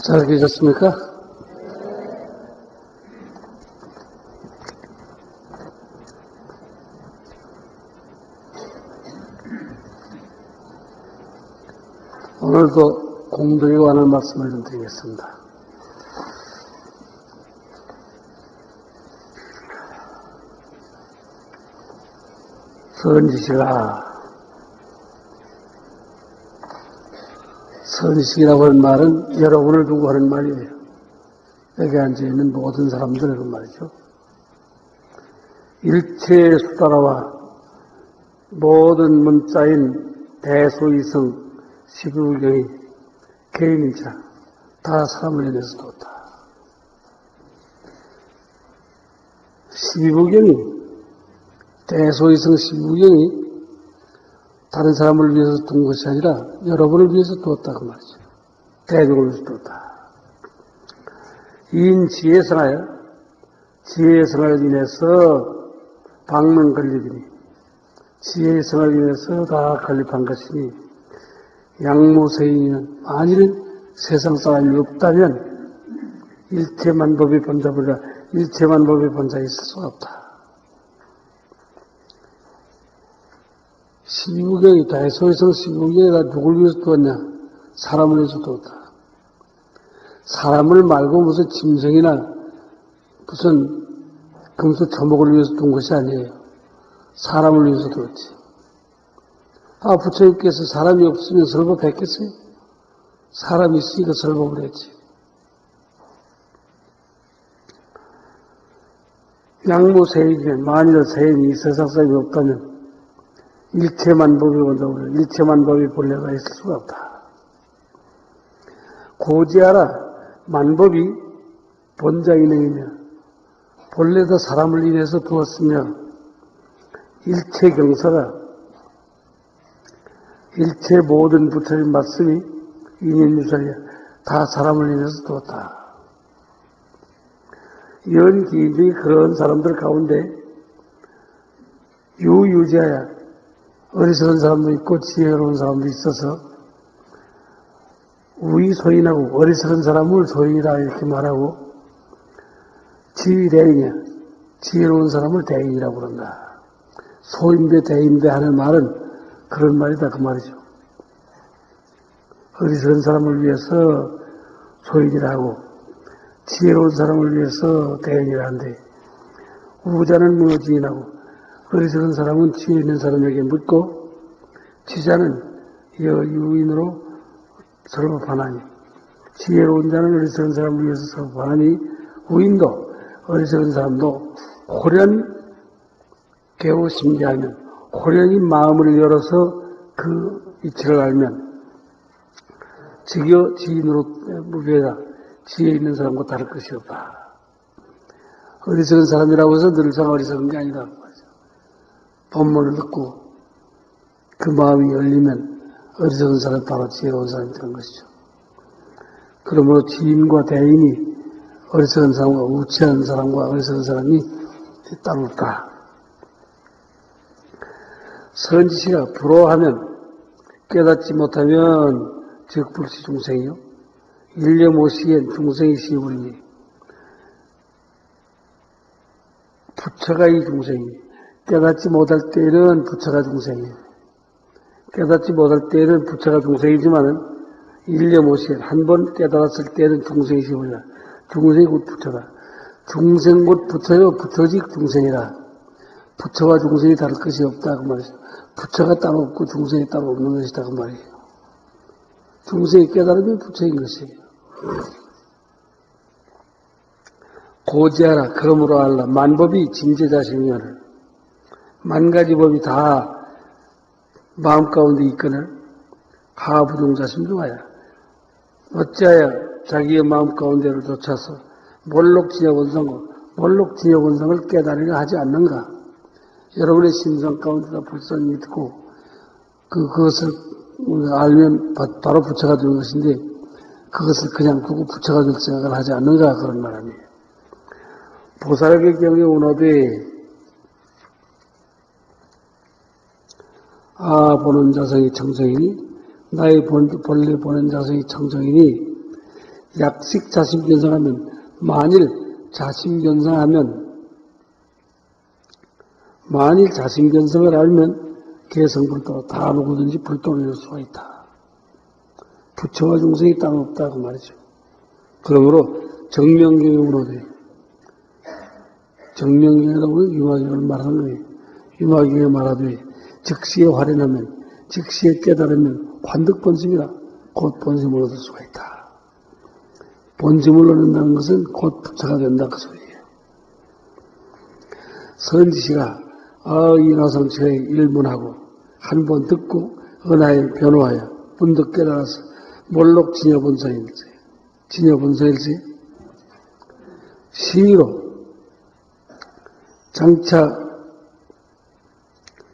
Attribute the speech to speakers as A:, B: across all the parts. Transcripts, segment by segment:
A: 잘 계셨습니까? 오늘도 공덕에 관한 말씀을 좀 드리겠습니다. 선지식이라고 하는 말은 여러분을 두고 하는 말이에요. 여기 앉아있는 모든 사람들을 그 말이죠. 일체의 수다라와 모든 문자인 대소이성 십유경이 개인이자 다 사람을 인해서 뒀다. 십유경이 대소이성 십유경이 다른 사람을 위해서 둔 것이 아니라 여러분을 위해서 두었다 그 말이죠. 대중을 위해서 두었다. 이인 지혜성하여 지혜의 성을 인해서 방문 건립이니 지혜의 성을 인해서 다 건립한 것이니 양무세인은 만일 세상 사람이 없다면 일체만법이 본자보다 일체만법이 본자 있을 수가 없다. 십유경이 대소이성 십유경이가 누굴 위해서 두었냐? 사람을 위해서 두었다. 사람을 말고 무슨 짐승이나 무슨 금수 초목을 위해서 둔 것이 아니에요. 사람을 위해서 두었지. 부처님께서 사람이 없으면 설법했겠어요? 사람이 있으니까 설법을 했지. 양무세인이면 만일 세인이 세상 사람이 없다면 일체만법이 본다고 일체만법이 본래가 있을 수가 없다. 고지하라 만법이 본자인행이며 본래도 사람을 인해서 두었으며 일체경사가 일체 모든 부처님 말씀이 인연유설이야 다 사람을 인해서 두었다. 연기인들이 그런 사람들 가운데 유유자야 어리석은 사람도 있고 지혜로운 사람도 있어서 우리 소인하고 어리석은 사람을 소인이라 이렇게 말하고 지대인이야 지혜로운 사람을 대인이라고 그런다. 소인배 대인배 하는 말은 그런 말이다 그 말이죠. 어리석은 사람을 위해서 소인이라 하고 지혜로운 사람을 위해서 대인이라 한데 우자는 무지인하고 어리석은 사람은 지혜 있는 사람에게 묻고 지자는 유인으로 설법하나니 지혜로운 자는 어리석은 사람을 위해서 설법하나니 우인도 어리석은 사람도 호련 개호심지하면 호련히 마음을 열어서 그 이치를 알면 즉여 지인으로 무배다 지혜 있는 사람과 다를 것이 없다. 어리석은 사람이라고 해서 늘상 어리석은 게 아니다. 법문을 듣고 그 마음이 열리면 어리석은 사람 바로 지혜로운 사람이 되는 것이죠. 그러므로 지인과 대인이 어리석은 사람과 우치한 사람과 어리석은 사람이 따로 없다. 선지시가 불호하면 깨닫지 못하면 즉 불시 중생이요. 일념 오시엔 중생이 시부리니 부처가 이 중생이니 깨닫지 못할 때는 부처가 중생이에요. 깨닫지 못할 때는 부처가 중생이지만은 일념 오시엔 한 번 깨달았을 때는 중생이 시부리라. 중생이 곧 부처다. 중생 곧 부처요. 부처직 중생이라. 부처와 중생이 다를 것이 없다 그 말이죠. 부처가 따로 없고 중생이 따로 없는 것이다 그 말이에요. 중생이 깨달으면 부처인 것이에요. 고지하라 그러므로 알라 만법이 진제자신이거늘 만 가지 법이 다 마음 가운데 있거늘 하부동자심 중하여 어찌하여 자기의 마음 가운데를 쫓아서 몰록진여원성을 깨달으려 하지 않는가. 여러분의 심성 가운데다 불선이 있고 그것을 알면 바로 부처가 되는 것인데 그것을 그냥 두고 부처가 될 생각을 하지 않는가 그런 말이에요. 보살의 경에 오너되 보는 자성이 청정이니 나의 본래 보는 자성이 청정이니 약식 자심견성하면, 만일 자심견성을 알면 개성불도 다 누구든지 불도를 이룰 수가 있다. 부처와 중생이 땅 없다고 말이죠. 그러므로 정명경영으로 돼. 정명경이라고 유마경을 말하는 거예요. 유마경에 말하되 즉시에 활연하면, 즉시에 깨달으면 관득본심이라 곧 본심을 얻을 수가 있다. 본심을 얻는다는 것은 곧 부처가 된다 그 소리예요. 선지시가 인화성처의 일문하고 한 번 듣고 은하에 변호하여 문득 깨달아서 몰록 진여본서일지 시로 장차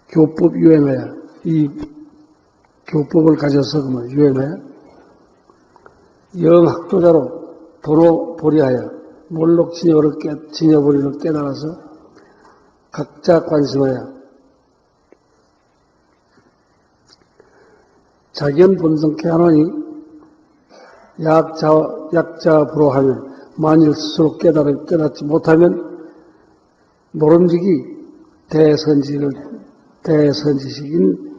A: 교법 유행하여 이 교법을 가져서 유행하여 영학도자로 도로 보리하여 몰록 진여보리를 깨달아서 각자 관심하여 자견 본성케 하노니 약자 불호하면 만일 스스로 깨닫지 못하면 모름지기 대선지식인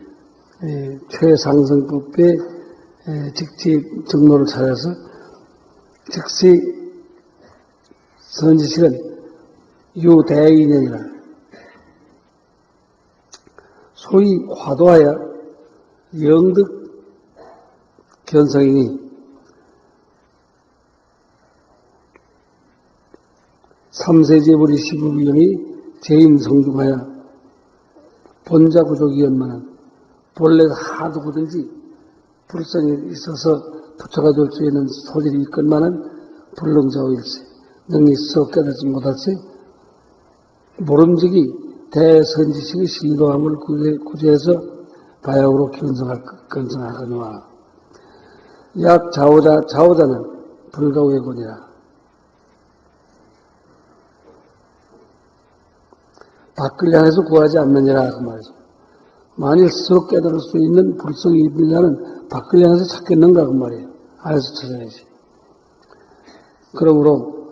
A: 최상승법의 직지 정로를 찾아서 즉시 선지식은 유대인연이라 소위 화도하여 영득 견성이니 삼세제불이 시부비용이 재임성중하여 본자구족이었만은 본래 하도 그든지 불성이 있어서 부처가 될 수 있는 소질이 있건만은 불능자오일세 능히 스스로 깨닫지 못할세 모름지기 대선지식의 신도함을 구제해서 바야흐로 견성하거니와 약 좌우자는 불가외곤이라 밖을 향해서 구하지 않느니라 그 말이죠. 만일 스스로 깨달을 수 있는 불성이 있는 자는 밖을 향해서 찾겠는가 그 말이에요. 안에서 찾아야지. 그러므로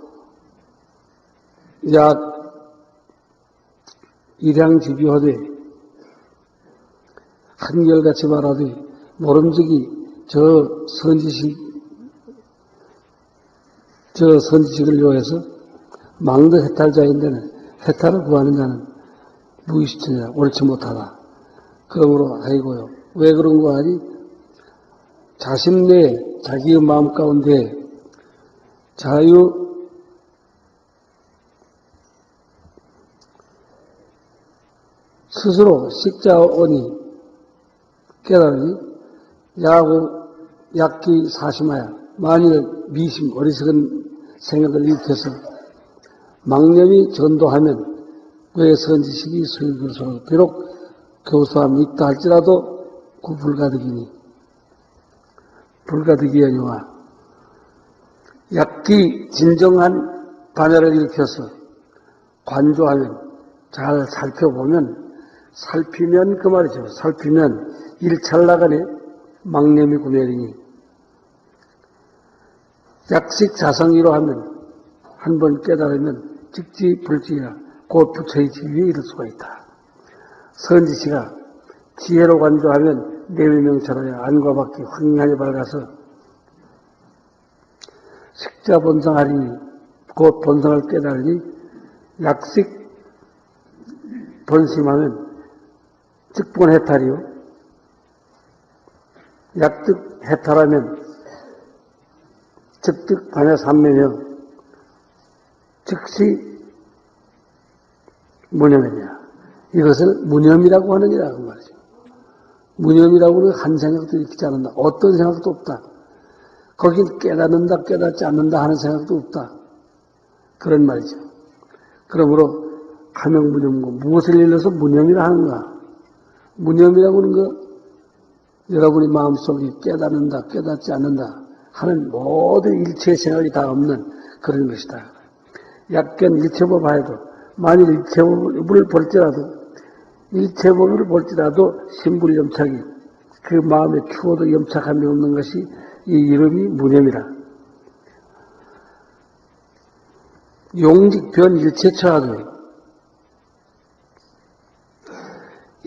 A: 약 일양지비하되 한결같이 말하되 모름지기 저 선지식을 요해서 망대 해탈자인데는 해탈을 구하는 자는 무의식체자 옳지 못하다. 그러므로 아이고요. 왜 그런 거 하니? 자신 내에 자기의 마음 가운데 자유 스스로 식자원이 깨달으니 약기 사심하여 만일 미심 어리석은 생각을 일으켜서 망념이 전도하면 왜 선지식이 수익을 비록 교수함이 있다 할지라도 그 불가득이여니와 약기 진정한 반열을 일으켜서 관조하면 잘 살피면 그 말이죠. 살피면 일찰나간에 망념이 구멸이니 약식 자성이로 하면 한 번 깨달으면 직지불지라 곧 부처의 지위에 이를 수가 있다. 선지시가 지혜로 관조하면 내위명찰하여 안과 밖이 황량하게 밝아서 식자본성하리니 곧 본성을 깨달으니 약식 본심하면 즉본해탈이요 약득 해탈하면 즉득 반야 삼매며 즉시 무념이냐. 이것을 무념이라고 하느니라 그 말이죠. 무념이라고는 한 생각도 있지 않는다. 어떤 생각도 없다. 거긴 깨닫는다 깨닫지 않는다 하는 생각도 없다. 그런 말이죠. 그러므로 가명무념고 무엇을 일러서 무념이라 하는가. 무념이라고 하는 거 여러분의 마음속에 깨닫는다 깨닫지 않는다 하는 모든 일체의 생각이 다 없는 그런 것이다. 약견 일체법 하여도 만일 일체법을 볼지라도 신불염착이 그 마음에 추워도 염착함이 없는 것이 이 이름이 무념이라. 용직변 일체처하되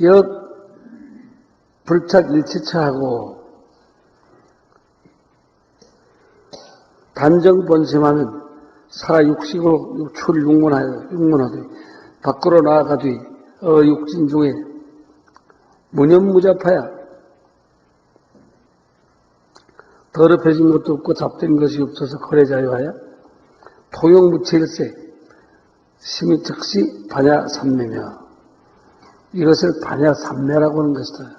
A: 역 불착 일체처하고 단정 번심하면 사 육식으로 육출 육문하되 밖으로 나아가되 육진 중에 무념무잡하야 더럽혀진 것도 없고 잡된 것이 없어서 거래자유하여 토용무체일세 심히 즉시 반야삼매며 이것을 반야삼매라고 하는 것이다.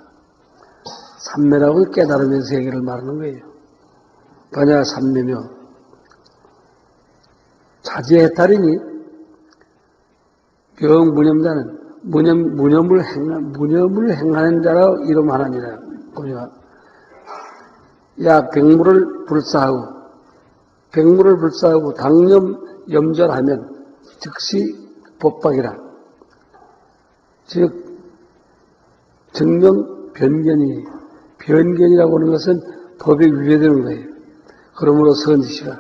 A: 삼매라고 깨달음의 세계를 말하는 거예요. 반야삼매며 자제해탈이니 병무념자는 무념을 행하는 자라 이름하나니라. 우리가 야 백물을 불사하고 당념 염전하면 즉시 법박이라. 즉 증명 변견이라고 하는 것은 법에 위배되는 거예요. 그러므로 선지시가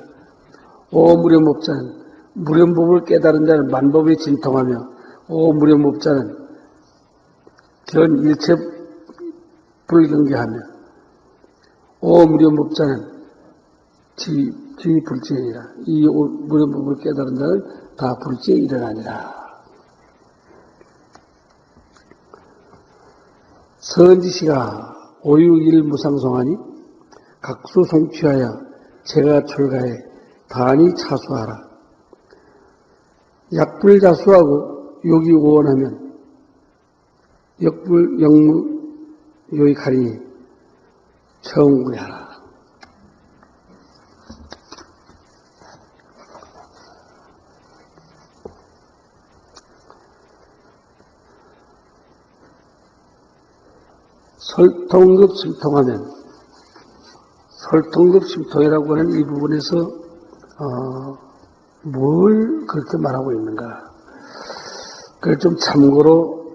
A: 오 무념업자는 무념법을 깨달은 자는 만법에 진통하며 오 무념업자는 견 일체 불경계하며 오 무념법자는 지 불지이라. 이 무념법을 깨달은 자는 다 불지에 일어나니라. 선지시가 오육일 무상송하니 각수 송취하여 제가 출가해 단이 차수하라. 약불자수하고 욕이 오원하면 역불 영무 요이 가리니 청구하라. 설통급 심통하면 설통급 심통이라고 하는 이 부분에서 뭘 그렇게 말하고 있는가? 그걸 좀 참고로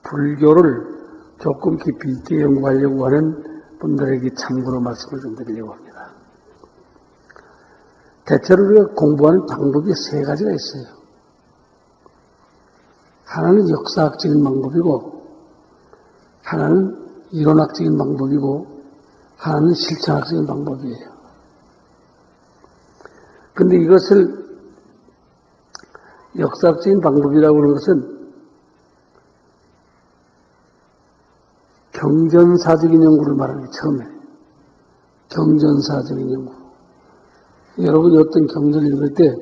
A: 불교를 조금 깊이 있게 연구하려고 하는 분들에게 참고로 말씀을 좀 드리려고 합니다. 대체로 우리가 공부하는 방법이 세 가지가 있어요. 하나는 역사학적인 방법이고, 하나는 이론학적인 방법이고, 하나는 실천학적인 방법이에요. 근데 이것을 역사학적인 방법이라고 하는 것은 경전사적인 연구를 말하는 게 처음에. 경전사적인 연구. 여러분이 어떤 경전을 읽을 때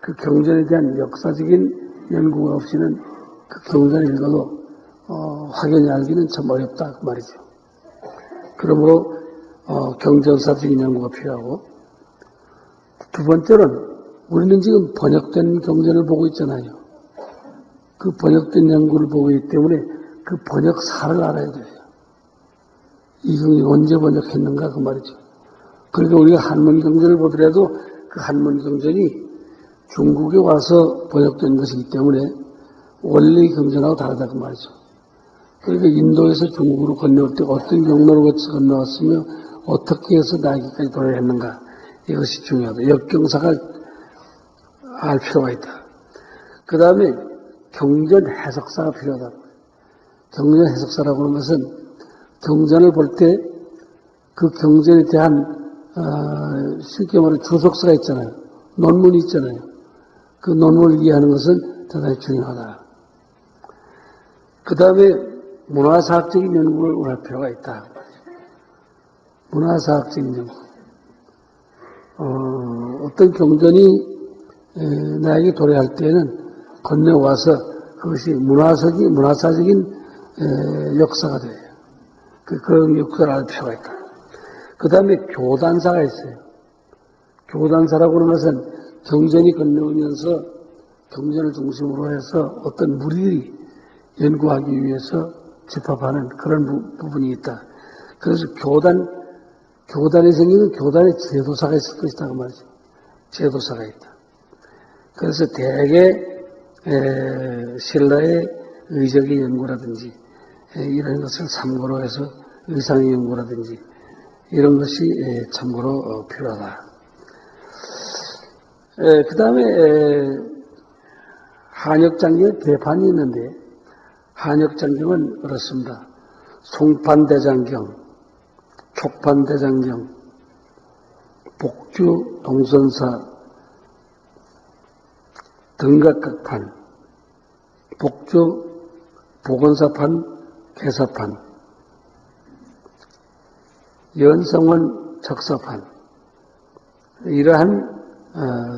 A: 그 경전에 대한 역사적인 연구가 없이는 그 경전을 읽어도 확연히 알기는 참 어렵다 그 말이죠. 그러므로 경전사적인 연구가 필요하고, 두 번째는 우리는 지금 번역된 경전을 보고 있잖아요. 그 번역된 연구를 보고 있기 때문에 그 번역사를 알아야 돼요. 이 경이 언제 번역했는가 그 말이죠. 그러니까 우리가 한문 경전을 보더라도 그 한문 경전이 중국에 와서 번역된 것이기 때문에 원래 경전하고 다르다 그 말이죠. 그러니까 인도에서 중국으로 건너올 때 어떤 경로로 거쳐 건너왔으며 어떻게 해서 나에게까지 도달했는가, 이것이 중요하다. 역경사가 알 필요가 있다. 그 다음에 경전 해석사가 필요하다. 경전 해석사라고 하는 것은 경전을 볼 때 그 경전에 대한 쉽게 말해 주석서가 있잖아요. 논문이 있잖아요. 그 논문을 이해하는 것은 대단히 중요하다. 그 다음에 문화사학적인 연구를 할 필요가 있다. 문화사학적인 연구. 어떤 경전이 나에게 도래할 때는 건너와서 그것이 문화사적인 역사가 돼요. 그런 역사를 알 필요가 있다. 그 다음에 교단사가 있어요. 교단사라고 하는 것은 경전이 건너오면서 경전을 중심으로 해서 어떤 무리들이 연구하기 위해서 집합하는 그런 부분이 있다. 그래서 교단에 생기는 교단의 제도사가 있을 것이다 그 말이죠. 제도사가 있다. 그래서 대개 신라의 의적의 연구라든지 이런 것을 참고로 해서 의상의 연구라든지 이런 것이 참고로 필요하다. 그 다음에 한역장경의 대판이 있는데 한역장경은 그렇습니다. 송판대장경, 촉판대장경, 복주 동선사, 등각각판, 복주 보건사판, 개사판, 연성원 적사판, 이러한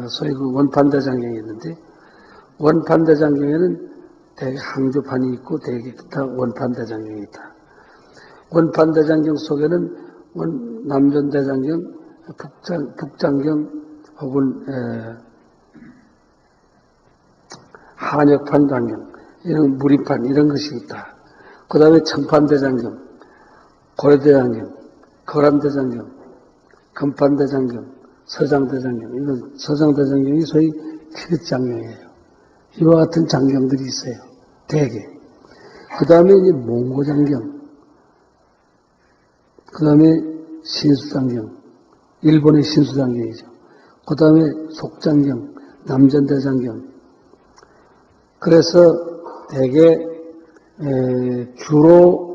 A: 소위 그 원판대장경이 있는데, 원판대장경에는 대개 항주판이 있고 대개 기타 원판대장경이 있다. 원판대장경 속에는 남전대장경, 북장경 혹은 한역판 장경, 이런 무림판 이런 것이 있다. 그 다음에 청판대장경, 고려대장경, 거란대장경, 금판대장경, 서장대장경, 이건 서장대장경이 소위 피릇장경이에요. 이와 같은 장경들이 있어요. 대개. 그 다음에 이제 몽고장경, 그 다음에 신수장경, 일본의 신수장경이죠. 그 다음에 속장경, 남전대장경. 그래서 대개 주로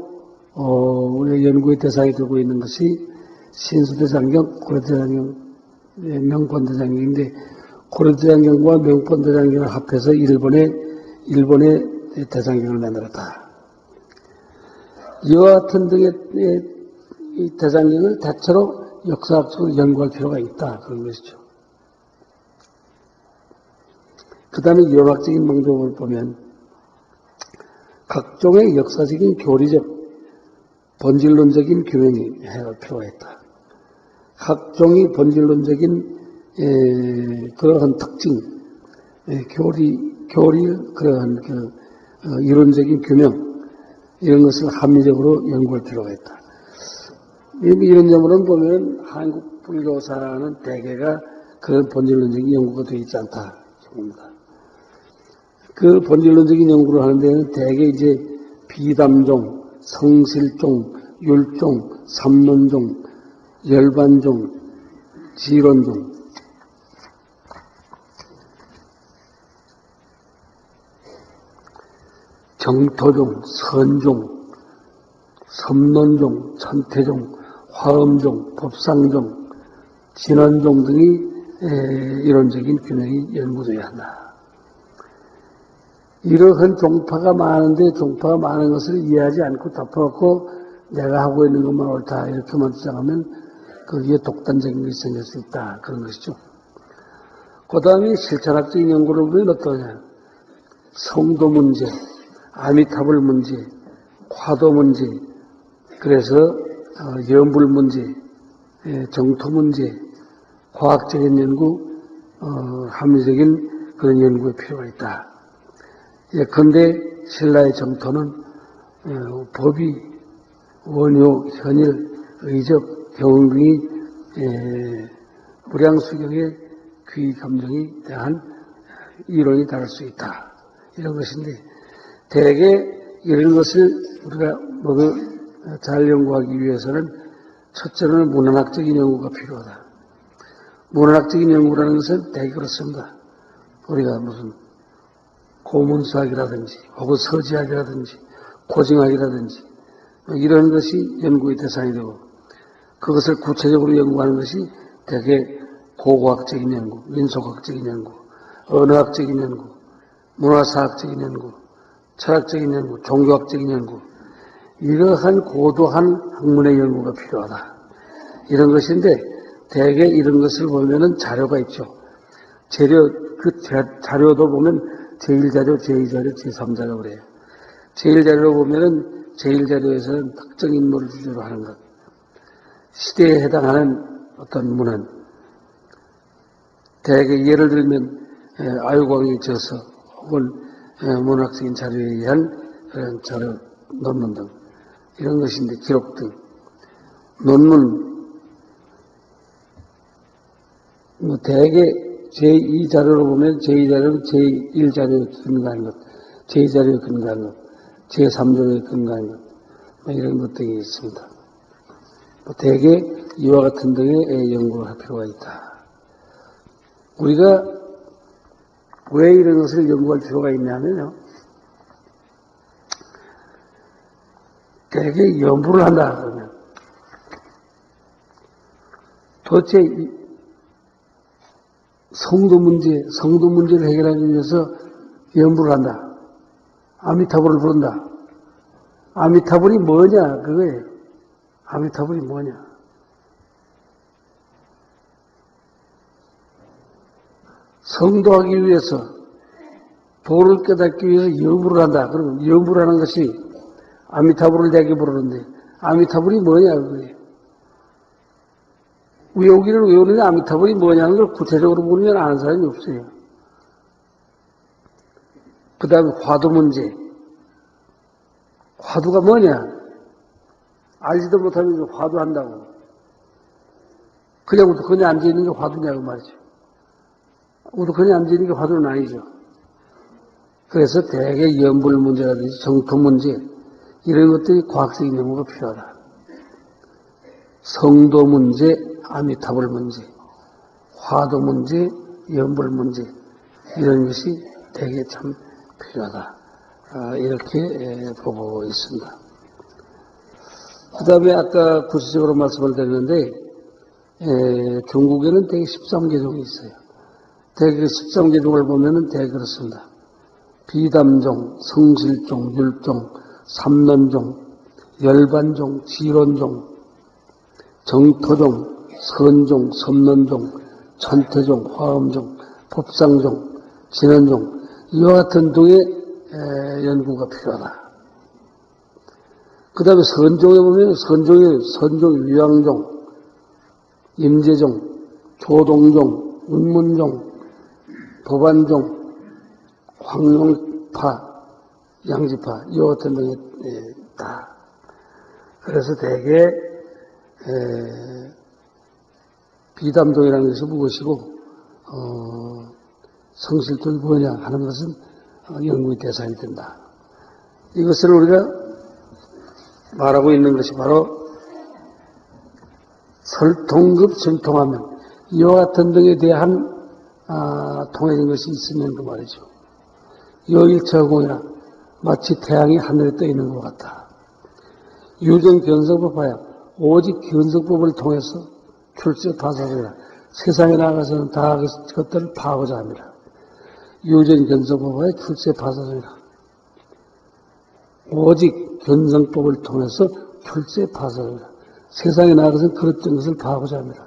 A: 우리 연구의 대상이 되고 있는 것이 신수대장경, 고려대장경, 명판대장경인데, 고려대장경과 명판대장경을 합해서 일본의 대장경을 만들었다. 이와 같은 등의 이 대장경을 대체로 역사학적으로 연구할 필요가 있다. 그런 것이죠. 그 다음에 유학적인 방법을 보면 각종의 역사적인 교리적, 본질론적인 규명이 해야 필요가 있다. 각종의 본질론적인 그러한 특징, 교리 그러한 이론적인 규명, 이런 것을 합리적으로 연구할 필요가 있다. 이런 점으로 보면 한국 불교사는 대개가 그런 본질론적인 연구가 되어 있지 않다. 봅니다. 그 본질론적인 연구를 하는 데는 대개 이제 비담종, 성실종, 율종, 삼론종, 열반종, 지론종, 정토종, 선종, 섬론종, 천태종, 화엄종, 법상종, 진원종 등이 이론적인 균형이 연구되어야 한다. 이러한 종파가 많은데 종파가 많은 것을 이해하지 않고 덮어놓고 내가 하고 있는 것만 옳다 이렇게만 주장하면 거기에 독단적인 것이 생길 수 있다. 그런 것이죠. 그 다음에 실천학적인 연구를 보면 어떠냐. 성도 문제, 아미타불 문제, 화도 문제, 그래서 염불 문제, 정토 문제, 과학적인 연구, 합리적인 그런 연구에 필요가 있다. 예컨대 신라의 정토는 법이, 원효, 현일, 의적, 경응 등이 무량수경의 귀 감정에 대한 이론이 다를 수 있다. 이런 것인데 대개 이런 것을 우리가 모두 잘 연구하기 위해서는 첫째로는 문헌학적인 연구가 필요하다. 문헌학적인 연구라는 것은 대개 그렇습니다. 우리가 무슨 고문수학이라든지 혹은 서지학이라든지 고증학이라든지 이런 것이 연구의 대상이 되고 그것을 구체적으로 연구하는 것이 대개 고고학적인 연구, 민속학적인 연구, 언어학적인 연구, 문화사학적인 연구, 철학적인 연구, 종교학적인 연구 이러한 고도한 학문의 연구가 필요하다. 이런 것인데 대개 이런 것을 보면은 자료가 있죠. 자료도 보면 제1자료, 제2자료, 제3자료 그래요. 제1자료로 보면은 제1자료에서는 특정 인물을 주제로 하는 것. 시대에 해당하는 어떤 문헌. 대개 예를 들면 아유광이 저서 혹은 문학적인 자료에 의한 그런 자료, 논문 등 이런 것인데 기록 등. 논문 대개 제2자료로 보면 제2자료는 제1자료에 근거한 것, 제2자료에 근거한 것, 제3자료에 근거한 것, 이런 것들이 있습니다. 대개 이와 같은 등의 연구를 할 필요가 있다. 우리가 왜 이런 것을 연구할 필요가 있냐면요. 되게 연구를 한다 그러면 도대체 성도 문제를 해결하기 위해서 연구를 한다. 아미타불을 부른다. 아미타불이 뭐냐 그거예요. 아미타불이 뭐냐. 성도하기 위해서 도를 깨닫기 위해서 연구를 한다. 그러면 연구를 하는 것이 아미타불을 대개 부르는데 아미타불이 뭐냐 그거예요. 여기를 외우는데 아미타불이 뭐냐는 걸 구체적으로 보면 아는 사람이 없어요. 그 다음에 화두 문제. 화두가 뭐냐? 알지도 못하면서 화두한다고. 그냥 우두커니 앉아있는 게 화두냐고 말이죠. 우두커니 앉아있는 게 화두는 아니죠. 그래서 대개 연불 문제라든지 정토 문제 이런 것들이 과학적인 연구가 필요하다. 성도 문제, 아미타불 문제, 화두 문제, 연불 문제 이런 것이 대개 참 필요하다. 이렇게 보고 있습니다. 그 다음에 아까 구체적으로 말씀을 드렸는데 중국에는 대개 13계종이 있어요. 대개 13계종을 보면은 대개 그렇습니다. 비담종, 성실종, 율종, 삼론종, 열반종, 지론종, 정토종, 선종, 섬론종, 천태종, 화엄종, 법상종, 진원종 이와 같은 종의 연구가 필요하다. 그 다음에 선종에 보면 선종, 위왕종, 임재종, 조동종, 운문종, 법안종, 황룡파, 양지파 이와 같은 종이 있다. 그래서 대개 비담종이라는 것이 무엇이고 성실종이 뭐냐 하는 것은 연구의 대상이 된다. 이것을 우리가 말하고 있는 것이 바로 설통급 정통하면 이와 같은 등에 대한 통해진 것이 있으면 그 말이죠. 여일처공이라 마치 태양이 하늘에 떠 있는 것 같다. 유전 견성법하야 오직 견성법을 통해서 출세 파사소이라 세상에 나가서는 다 그것들을 파고자 합니다. 유전 견성법하야 출세 파사소이라 오직 견성법을 통해서 출세 파사소이라 세상에 나가서는 그랬던 것을 파고자 합니다.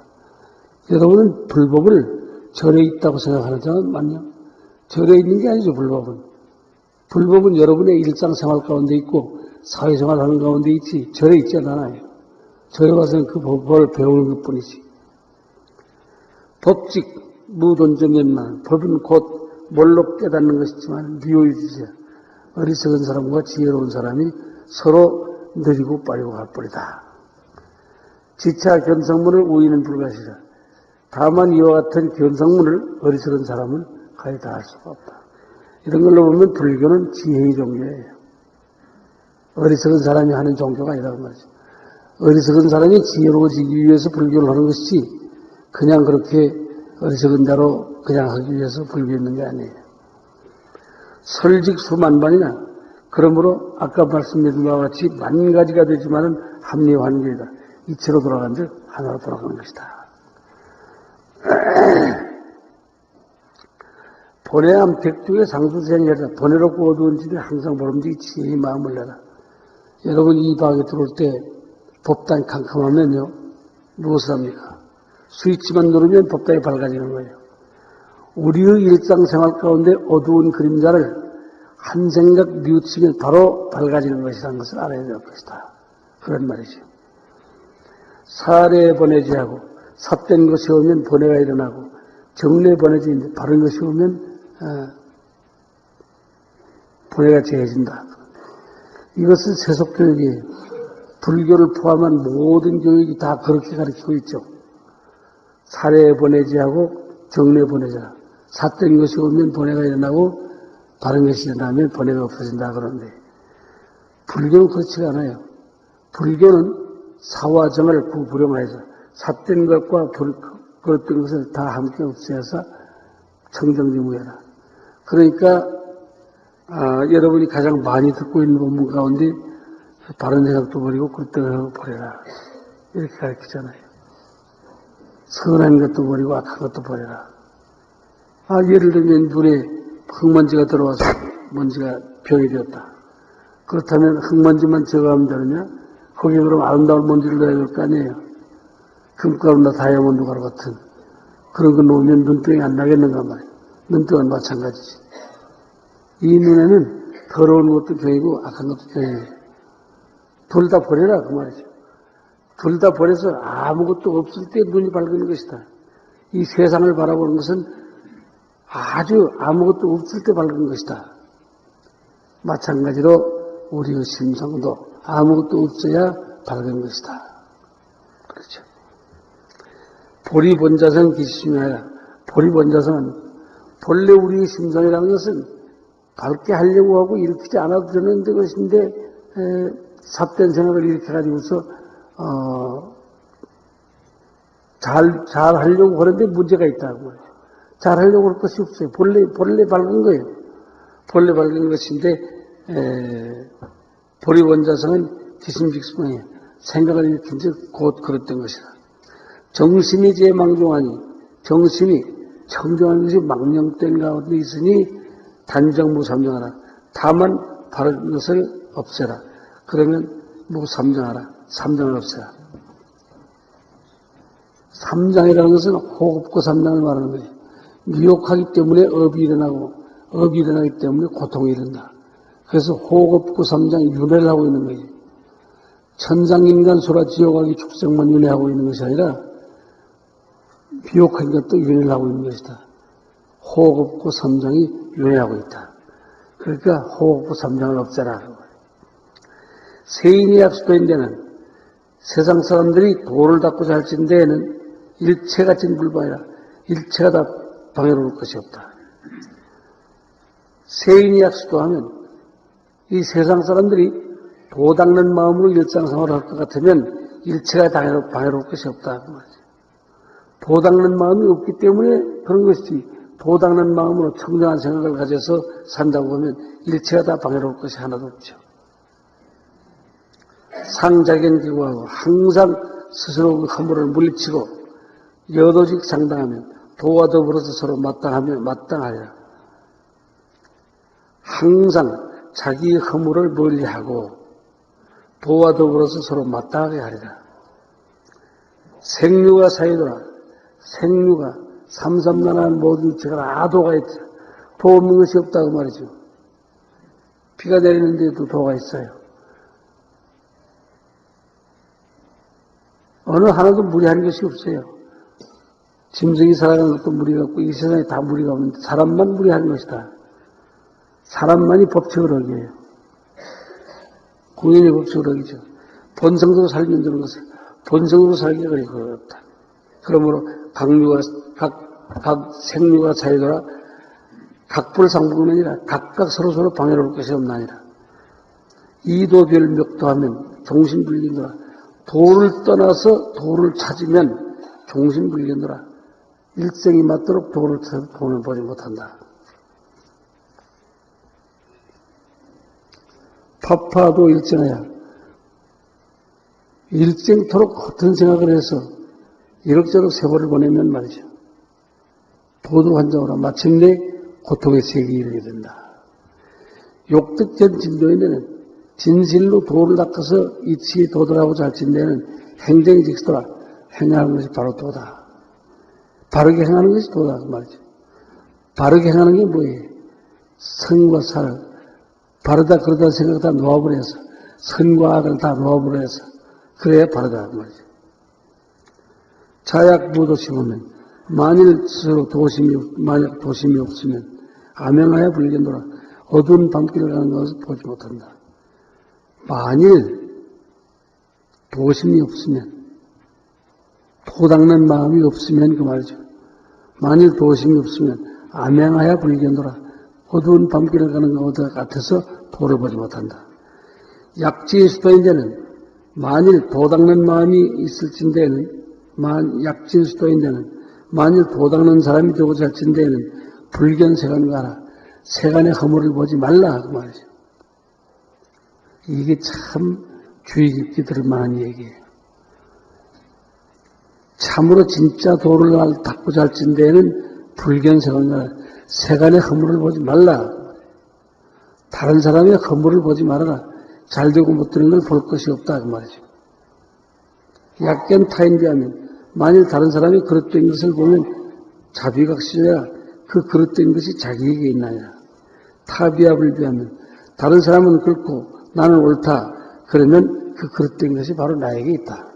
A: 여러분은 불법을 절에 있다고 생각하는 사람은 맞냐? 절에 있는 게 아니죠, 불법은. 불법은 여러분의 일상생활 가운데 있고 사회생활 하는 가운데 있지 절에 있지 않아요. 절에 가서는 그 법을 배우는 것 뿐이지. 법직 무돈정연만 법은 곧 뭘로 깨닫는 것이지만 미호유지자 어리석은 사람과 지혜로운 사람이 서로 느리고 빠르고 할 뿐이다. 지차 견성문을 우위는 불가시라. 다만 이와 같은 견성문을 어리석은 사람은 거의 다 할 수가 없다. 이런 걸로 보면 불교는 지혜의 종교예요. 어리석은 사람이 하는 종교가 아니라고 말이죠. 어리석은 사람이 지혜로워지기 위해서 불교를 하는 것이지 그냥 그렇게 어리석은 자로 그냥 하기 위해서 불교 있는 게 아니에요. 설직수만반이나 그러므로 아까 말씀드린 바와 같이 만 가지가 되지만은 합리화하는 게 아니라 이체로 돌아간 즉 하나로 돌아가는 것이다. 번외암 백중의 상수생이라 번외롭고 어두운 집에 항상 보름지기 지혜의 마음을 내라. 여러분 이 방에 들어올 때 법당이 캄캄하면요 무엇을 합니까? 스위치만 누르면 법당이 밝아지는 거예요. 우리의 일상생활 가운데 어두운 그림자를 한 생각 뉘우치면 바로 밝아지는 것이라는 것을 알아야 될 것이다. 그런 말이죠. 사례 번외지하고 삿된 것이 오면 번외가 일어나고 정례 번외지인데 바른 것이 오면 번외가 제해진다. 이것은 세속교육이에요. 불교를 포함한 모든 교육이 다 그렇게 가르치고 있죠. 사례 번외지하고 정례 번외자. 삿된 것이 오면 번외가 일어나고 바른 것이 일어나면 번외가 없어진다 그러는데 불교는 그렇지가 않아요. 불교는 사와 정을 구부령해서 삿된 것과 그랬던 것을 다 함께 없애서 청정지무해라. 그러니까 여러분이 가장 많이 듣고 있는 본문 가운데 바른 생각도 버리고 그릇된 생각도 버려라. 이렇게 가르치잖아요. 선한 것도 버리고 악한 것도 버려라. 예를 들면 눈에 흙먼지가 들어와서 먼지가 병이 되었다. 그렇다면 흙먼지만 제거하면 되느냐? 거기에 그럼 아름다운 먼지를 넣어야 될 거 아니에요. 금가루나 다이아몬드 가루 같은 그런 거 놓으면 눈병이 안 나겠는가 말이에요. 눈병은 마찬가지지. 이 눈에는 더러운 것도 병이고 악한 것도 병이에요. 둘 다 버려라 그 말이죠. 둘 다 버려서 아무것도 없을 때 눈이 밝은 것이다. 이 세상을 바라보는 것은 아주 아무것도 없을 때 밝은 것이다. 마찬가지로 우리의 심성도 아무것도 없어야 밝은 것이다. 그렇죠. 보리본자성 기시중하여 보리본자성은 본래 우리의 심성이라는 것은 밝게 하려고 하고 일으키지 않아도 되는 것인데 삿된 생각을 일으켜가지고서 잘 하려고 하는데 문제가 있다고 말이죠. 잘 하려고 할 것이 없어요. 본래 밝은 거예요. 본래 밝은 것인데 보리본자성은 기심직성이에요. 생각을 일으킨 즉 곧 그랬던 것이다. 정심이 제 망종하니 정심이 청정한 것이 망령된 가운데 있으니 단정무삼정하라. 다만 바른 것을 없애라. 그러면 무삼정하라. 삼정을 없애라. 삼장이라는 것은 호흡과 삼장을 말하는 거예요. 미혹하기 때문에 업이 일어나고 업이 일어나기 때문에 고통이 일어난다. 그래서 호흡과 삼장이 윤회를 하고 있는 거예요. 천상인간 소라 지옥하기 축생만 윤회하고 있는 것이 아니라 미혹한 것도 윤회를 하고 있는 것이다. 호흡과 삼장이 윤회하고 있다. 그러니까 호흡과 삼장을 없애라. 세인이 약수도인 데는 세상 사람들이 도를 닦고 살찐 데에는 일체가 진불방이라 일체가 다 방해로울 것이 없다. 세인이 약수도하면 이 세상 사람들이 도 닦는 마음으로 일상생활을 할 것 같으면 일체가 방해로울 것이 없다. 도 닦는 마음이 없기 때문에 그런 것이지 도 닦는 마음으로 청정한 생각을 가져서 산다고 하면 일체가 다 방해로울 것이 하나도 없죠. 상자견기구하고 항상 스스로 그 허물을 물리치고 여도직 상당하면 도와 더불어서 서로 마땅하리라. 항상 자기의 허물을 멀리하고 도와 더불어서 서로 마땅하게 하리라. 생류가 사이더라. 생류가 삼삼난한 모든 이체가 다 도가 있다. 도 없는 것이 없다고 말이죠. 비가 내리는데도 도가 있어요. 어느 하나도 무리한 것이 없어요. 짐승이 살아가는 것도 무리가 없고 이 세상에 다 무리가 없는데 사람만 무리한 것이다. 사람만이 법칙을 어겨요. 공연의 법칙을 어기죠. 본성으로 살기 힘든 것은 본성으로 살기가 그리 어렵다. 그러므로 각 생류가 차이더라. 각불상복은 아니라 각각 서로서로 방해로울 것이 없나니라. 이도별멱도하면 종신불린도라. 도를 떠나서 도를 찾으면 종신불린도라. 일생이 맞도록 도를 찾아서 돈을 보지 못한다. 파파도 일정하야. 일생토록 같은 생각을 해서 이럭저럭 세월을 보내면 말이죠. 도도 환장으로 마침내 고통의 세계에 이르게 된다. 욕득전 진도인데는 진실로 도를 닦아서 이치에 도달하고 잘 진데는 행정이 직서라. 행하는 것이 바로 도다. 바르게 행하는 것이 도다 그 말이죠. 바르게 행하는 게 뭐예요? 선과 살, 바르다 그러다 생각 다 놓아버려서 선과 악을 다 놓아버려서 그래야 바르다 그 말이죠. 자약 무도심하면 만약 도심이 없으면 암행하여 불견도라. 어두운 밤길을 가는 것을 보지 못한다. 만일 도심이 없으면 도 닦는 마음이 없으면 그 말이죠. 만일 도심이 없으면 암행하여 불견도라. 어두운 밤길을 가는 것 같아서 도를 보지 못한다. 약지의 수도인데는 만일 도 닦는 마음이 있을진데는 약지의 수도인데는 만일 도 닦는 사람이 되고자 할진데는 불견 세간과 하라. 세간의 허물을 보지 말라 그 말이죠. 이게 참 주의 깊게 들을 만한 얘기예요. 참으로 진짜 도를 닦고자 할진 데에는 불견 세간과 세간의 허물을 보지 말라. 다른 사람의 허물을 보지 말아라. 잘되고 못되는 걸 볼 것이 없다 그 말이죠. 약견 타인비하면 만일 다른 사람이 그릇된 것을 보면 자비각시여야 그 그릇된 것이 자기에게 있나요? 타비합을 비하면 다른 사람은 그렇고 나는 옳다. 그러면 그 그릇된 것이 바로 나에게 있다.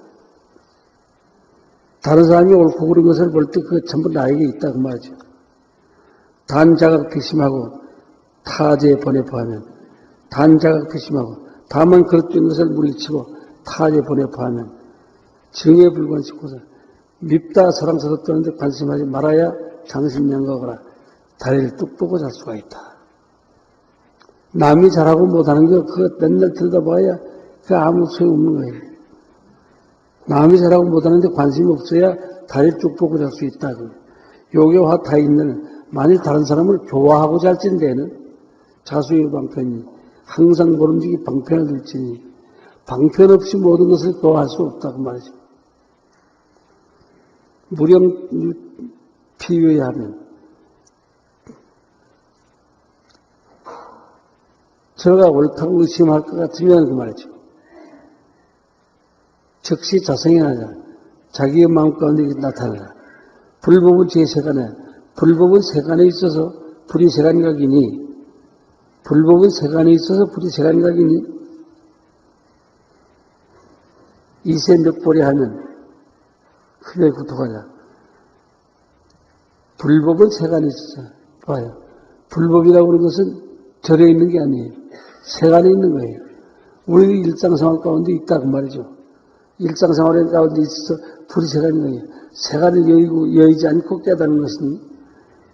A: 다른 사람이 옳고 그른 것을 볼 때 그거 전부 나에게 있다 그 말이죠. 단자각 비심하고 타제에 번뇌포하면 단자각 비심하고 다만 그릇된 것을 물리치고 타제에 번뇌포하면 정에 불관심고서 밉다 사랑스럽 떠는데 관심하지 말아야 장신양각하라. 다리를 뚝 보고 잘 수가 있다. 남이 잘하고 못하는 거 그거 맨날 들여다봐야 그 아무 소용없는 거예요. 남이 잘하고 못하는데 관심이 없어야 다리를 쭉 보고 잘 수 있다. 요괴화 타인은 만일 다른 사람을 좋아하고자 할진 데는 자수의 방편이 항상 모름지기 방편을 들지니 방편 없이 모든 것을 좋아할 수 없다고 말이죠. 무령 피유에 하면 저가 옳다고 의심할 것 같으면 그 말이죠. 즉시 자성이 나자 자기의 마음 가운데 나타나라. 불법은 제 세간에 불법은 세간에 있어서 불이 세간각이니 불법은 세간에 있어서 불이 세간각이니 이세 멱벌이 하면 크게 구토하자. 불법은 세간에 있어서 봐요. 불법이라고 하는 것은 절에 있는 게 아니에요. 세간에 있는 거예요. 우리 일상생활 가운데 있다 그 말이죠. 일상생활 가운데 있어서 불이 세간인 거예요. 세간을 여의지 않고 깨닫는 것이니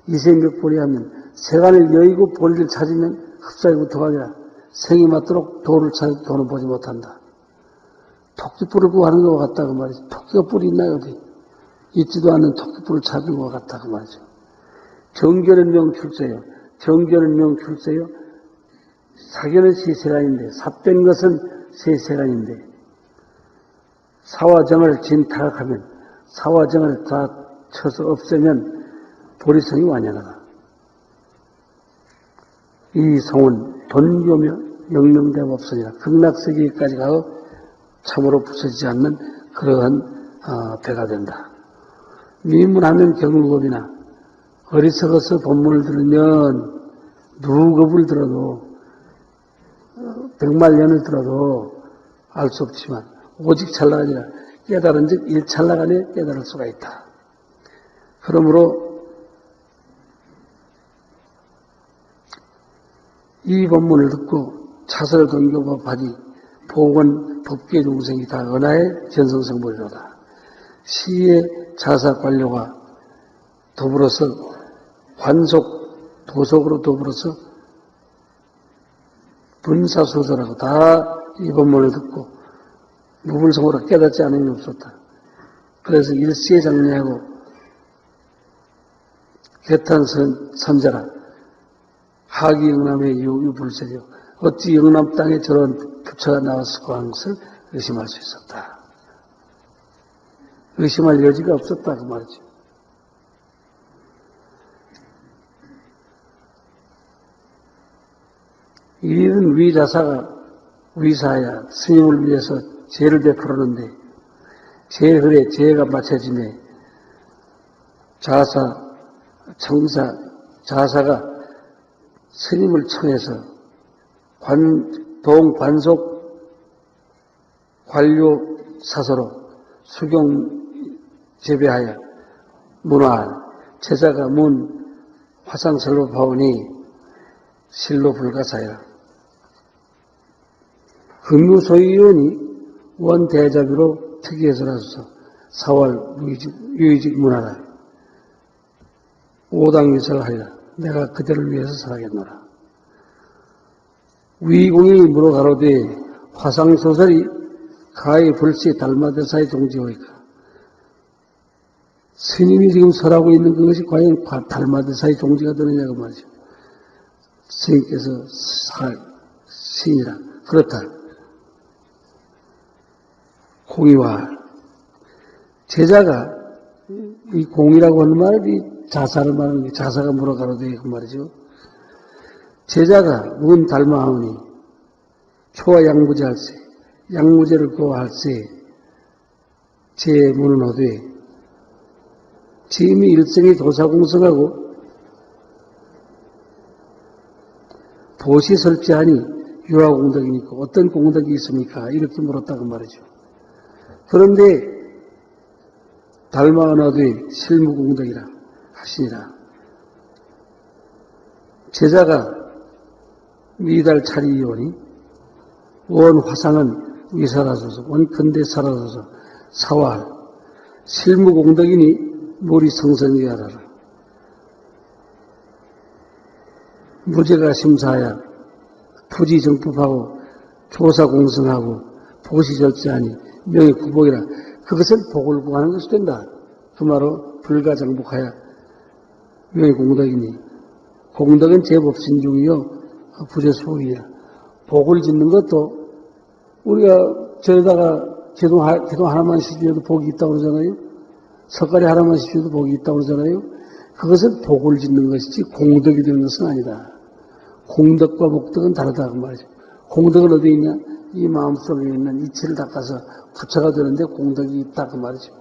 A: 이세몇벌이 하면 세간을 여의고 본리를 찾으면 흡사히 구토하자. 생이 맞도록 도를 찾아도 도는 보지 못한다. 토끼뿔을 구하는 것과 같다 그 말이죠. 토끼가 뿔이 있나요 어디? 있지도 않는 토끼뿔을 찾는 것과 같다 그 말이죠. 정견은 명출세요. 정견은 명출세요. 사견은 세세간인데 삽된 것은 세세간인데 사와정을 진타락하면 사와정을 다 쳐서 없애면 보리성이 완연하다. 이 성은 돈교며 영명됨 없으니라. 극락세계까지 가서 참으로 부서지지 않는 그러한 배가 된다. 미문하면 경루겁이나 어리석어서 본문을 들으면 누겁을 들어도 백만년을 들어도 알 수 없지만 오직 찰나가 아니라 깨달은 즉 일찰나간에 깨달을 수가 있다. 그러므로 이 본문을 듣고 차설 돈교법하니 복원 법계 중생이 다 은하의 전성성불이로다. 시의 자사 관료가 더불어서 관속 도속으로 더불어서 분사소설하고 다 이 본문을 듣고 무불성으로 깨닫지 않음이 없었다. 그래서 일시에 장례하고 개탄 선자라 하기 영남의 유불세죠. 어찌 영남 땅에 저런 부처가 나왔을까 하는 것을 의심할 수 있었다. 의심할 여지가 없었다 그 말이죠. 이 일은 위사야 스님을 위해서 죄를 베풀었는데 죄흘에 죄가 맞춰지네 자사가 스님을 청해서 동관속 관료 사서로 수경 재배하여 문화할 제자가 문 화상설로 봐오니 실로 불가사야 금유소위원이 원대자비로 특이해서라서 4월 유의직 문화라 오당유설 하리라 내가 그대를 위해서 살아겠노라. 위공이 물어가로되 화상소설이 가히 불시 달마대사의 동지호이까 스님이 지금 설하고 있는 그것이 과연 달마대사의 종지가 되느냐고 말이죠. 스님께서 스님이라. 그렇다. 공의와 제자가 이 공이라고 하는 말은 이 자사를 말하는 게 자사가 물어가로되 그 말이죠. 제자가 문 닮아하오니 초와 양무제할세 양무제를 고할세 제 문은 어디 지임이 일생이 도사공성하고 보시 설지하니 유아공덕이니까 어떤 공덕이 있습니까? 이렇게 물었다고 말이죠. 그런데 달마하나도의 실무공덕이라 하시니라. 제자가 미달 차리오니 원 화상은 위사라소서 원 근대 사라소서 사활 실무공덕이니 물이 성성이 하라라. 무죄가 심사하야 부지정법하고 조사공성하고 보시절제하니 명예구복이라. 그것은 복을 구하는 것이 된다. 그 말로 불가정복하여 명예공덕이니 공덕은 제법신중이요 부재소이야. 복을 짓는 것도 우리가 저에다가 기도 하나만 시주해도 복이 있다고 그러잖아요. 석가리 하나만 시주해도 복이 있다고 그러잖아요. 그것은 복을 짓는 것이지 공덕이 되는 것은 아니다. 공덕과 복덕은 다르다 그 말이죠. 공덕은 어디 있냐? 이 마음속에 있는 이치를 닦아서 부처가 되는데 공덕이 있다 그 말이죠.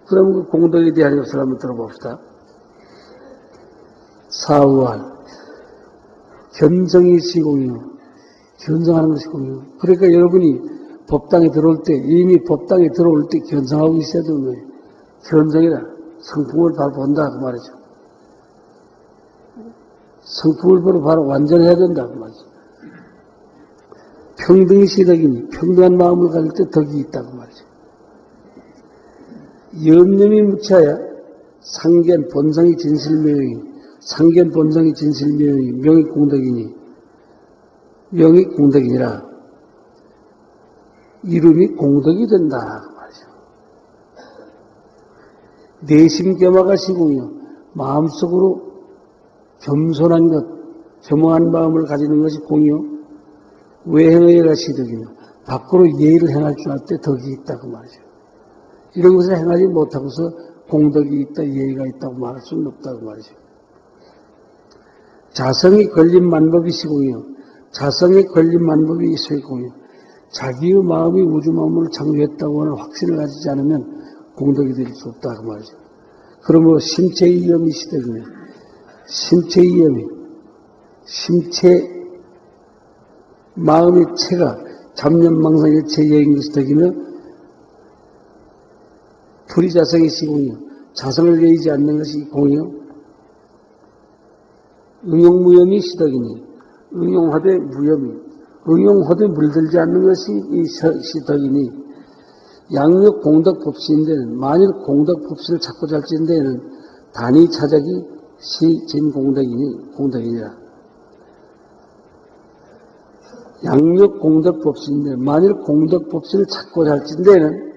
A: 그럼 그 공덕에 대한 것을 한번 들어봅시다. 사우할 견성이 시공이요. 견성하는 것이 공이요. 그러니까 여러분이 법당에 들어올 때 이미 법당에 들어올 때 견성하고 있어야 되는 거예요. 견성이라 성품을 바로 본다 그 말이죠. 성품을 바로 완전해야 된다 그 말이죠. 평등이 시덕이니 평등한 마음을 가질 때 덕이 있다고 말이죠. 염념이 묻혀야 상견 본성이 진실명이 상견 본성이 진실명이 명이 공덕이니 명이 공덕이니라 이름이 공덕이 된다 그 말이죠. 내심 겸화가 시공이요 마음속으로 겸손한 것 겸허한 마음을 가지는 것이 공이요 외행의가 시덕이며 밖으로 예의를 행할 줄 알 때 덕이 있다 그 말이죠. 이런 것을 행하지 못하고서 공덕이 있다 예의가 있다고 말할 수는 없다고 말이죠. 자성이 걸린 만법이 시공이요 자성에 걸린 만법이 있어야 공이요 자기의 마음이 우주 마음을 창조했다고 하는 확신을 가지지 않으면 공덕이 될 수 없다 그 말이죠. 그러므로 심체의 이염이 시덕이며 심체의 이염이 심체 마음의 체가 잡념망상의 체여인 것이 덕이며 불의자성의 시공이요 자성을 내지 않는 것이 공이요 응용무염이 시덕이니 응용하되 무염이 응용하되 물들지 않는 것이 이 시덕이니 양력 공덕법시인데는 만일 공덕법시를 찾고 잘지인데는 단위 차적이 시진공덕이니 공덕이니라. 양력 공덕법시인데 만일 공덕법시를 찾고 잘진데는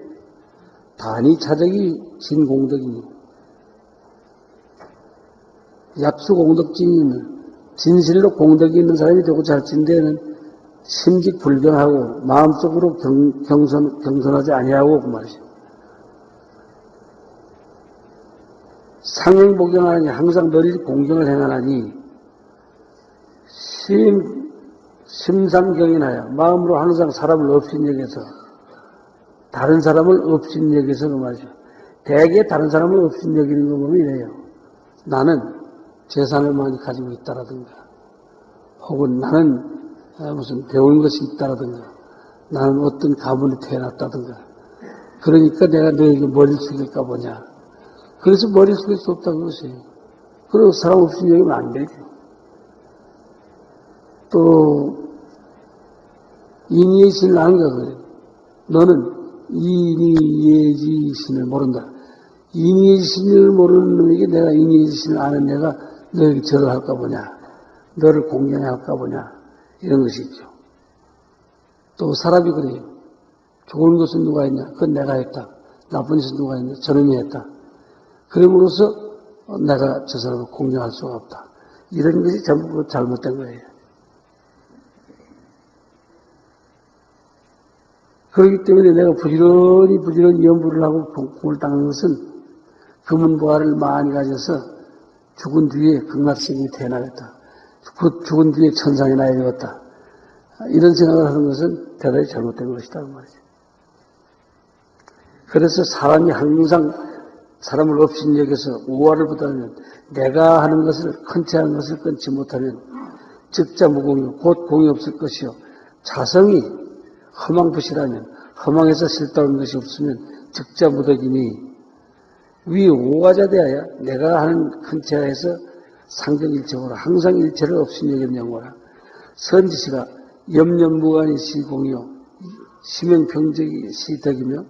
A: 단위 차적이 진공덕이니 약수공덕진이 있는 진실로 공덕이 있는 사람이 되고 잘진데는 심직불변하고 마음속으로 경선하지 아니하고 그 말이죠. 상행복용하니 항상 널리 공경을 행하나니 심삼경이나야 마음으로 항상 사람을 업신여겨서 다른 사람을 업신여겨서 그 말이죠. 대개 다른 사람을 업신여기는 거 보면 이래요. 나는 재산을 많이 가지고 있다라든가 혹은 나는 무슨 배운 것이 있다라든가 나는 어떤 가문에 태어났다든가 그러니까 내가 너에게 머리를 숙일까 보냐. 그래서 머리를 숙일 수 없다는 것이에요. 그리고 사람 업신여기면 안 되죠. 또 인의의 신을 아는가 그래요. 너는 인의의 신을 모른다. 인의의 신을 모르는 놈에게 내가 인의의 신을 아는 내가 너에게 절을 할까 보냐. 너를 공경할까 보냐. 이런 것이 있죠. 또 사람이 그래요. 좋은 것은 누가 했냐. 그건 내가 했다. 나쁜 짓을 누가 했냐? 저놈이 했다. 그럼으로써 내가 저 사람을 공경할 수가 없다. 이런 것이 전부 잘못된 거예요. 그렇기 때문에 내가 부지런히 연부를 하고 공을 닦는 것은 금은보화를 많이 가져서 죽은 뒤에 극락세계에 태어나겠다. 죽은 뒤에 천상에 나야 되겠다. 이런 생각을 하는 것은 대단히 잘못된 것이다. 그 말이죠. 그래서 사람이 항상 사람을 없인 여기서 우화를 부다면 내가 하는 것을 큰채 하는 것을 끊지 못하면 즉자무공이요 곧 공이 없을 것이요 자성이 허망부실하면 허망해서 실다운 것이 없으면 즉자무덕이니 위 오가자 대하여 내가 하는 큰채하에서 상정일체고라 항상 일체를 없인 여겸영고라 선지시가 염려무관이 시공이요 심형평적이 시덕이며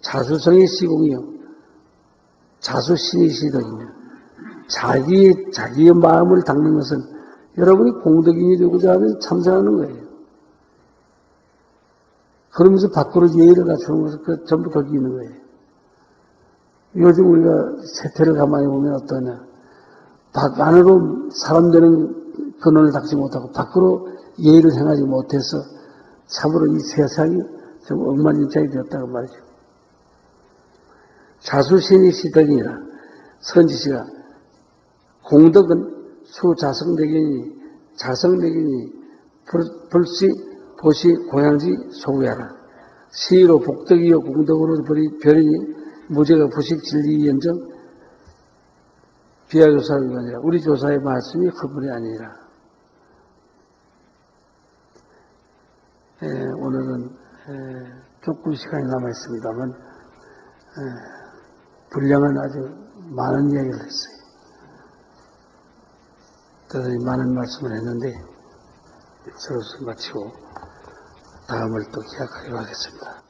A: 자수성의 시공이요 자수신이 시덕이며 자기의 마음을 닦는 것은 여러분이 공덕인이 되고자 하면 참선하는 거예요. 그러면서 밖으로 예의를 갖추는 것은 그 전부 덕이 있는 거예요. 요즘 우리가 세태를 가만히 보면 어떠냐. 안으로 사람 되는 근원을 닦지 못하고 밖으로 예의를 행하지 못해서 참으로 이 세상이 좀 엉망진창이 되었다고 말이죠. 자수신이 시덕이니라 선지시가 공덕은 수자성대견이 자성대견이 보시 고향지 소구야라 시로 복덕이요 공덕으로 별이니 무죄가 부식 진리연정 비하조사가 아니라 우리 조사의 말씀이 그분이 아니라 오늘은 조금 시간이 남아있습니다만 분량은 아주 많은 이야기를 했어요. 대단히 많은 말씀을 했는데 서로 마치고 다음을 또 기약하기로 하겠습니다.